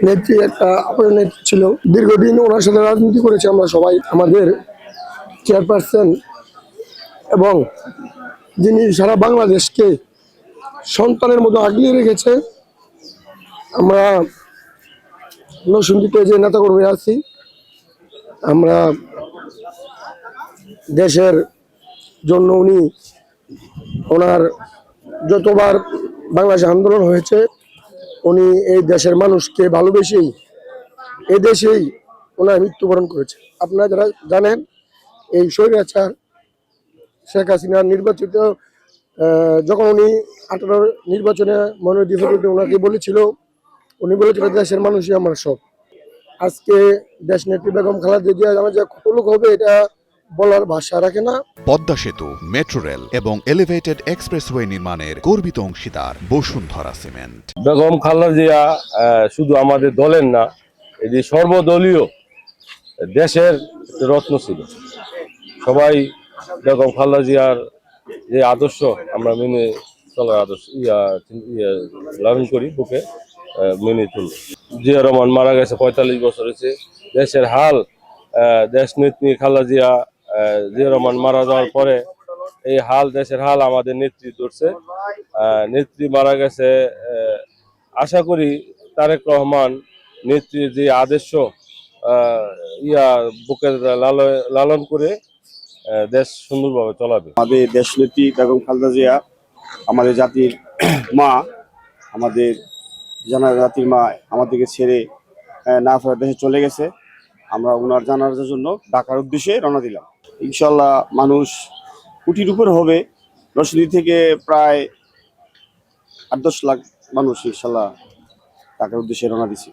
নেত্রী একটা আপনার নেত্রী ছিল, দীর্ঘদিন ওনার সাথে রাজনীতি করেছি আমরা সবাই। আমাদের চেয়ারপারসন এবং যিনি সারা বাংলাদেশকে সন্তানের মতো আগলিয়ে রেখেছে। আমরা নরসিংদীতে যে নেতাকর্মী আছি, আমরা দেশের জন্য ওনার যতবার বাংলাদেশে আন্দোলন হয়েছে, উনি এই দেশের মানুষকে ভালোবেসেই এই দেশেই ওনার মৃত্যুবরণ করেছে। আপনারা যারা জানেন, এই স্বৈরাচার শেখ হাসিনার নির্বাচিত যখন উনি 18 নির্বাচনে মনোনীত ওনাকে বলেছিল, উনি বলেছিল দেশের মানুষই আমার সব। আজকে দেশ নেত্রী বেগম খালেদা জিয়া আমার যে কত লোক হবে এটা বলার ভাষা রাখে না। পদ্মা সেতু, মেট্রো রেল এবং এলিভেটেড এক্সপ্রেসওয়ে নির্মাণের গর্বিত অংশীদার বসুন্ধরা সিমেন্ট। বেগম খালেদা জিয়া শুধু আমাদের দলের না, এটি সর্বদলীয় দেশের রত্ন ছিল। সবাই বেগম খালেদা জিয়ার যে আদর্শ আমরা মেনে চলার আদর্শ লালন করি, বুকে মেনে তুলি। জিয়া রহমান মারা গেছে 45 বছর হয়েছে। দেশের হাল, দেশ নেত্রী খালেদা জিয়া জিয়া রহমান মারা যাওয়ার পরে এই হাল, দেশের হাল আমাদের নেত্রী ধরছে। নেত্রী মারা গেছে, আশা করি তারেক রহমান নেত্রীর যে আদর্শ বুকে লালন করে দেশ সুন্দরভাবে চলাবে। আমাদের দেশ নেত্রী বেগম খালেদা জিয়া আমাদের জাতির মা, আমাদের জাতির মা আমাদেরকে ছেড়ে না ফেরার দেশে চলে গেছে। আমরা ওনার জানাজার জন্য ঢাকার উদ্দেশ্যে রওনা দিলাম। ইনশাল্লাহ মানুষ কোটির উপর হবে। নরসিংদী থেকে প্রায় 8-10 লাখ মানুষ ইনশাল্লাহ ঢাকার উদ্দেশ্যে রওনা দিছি।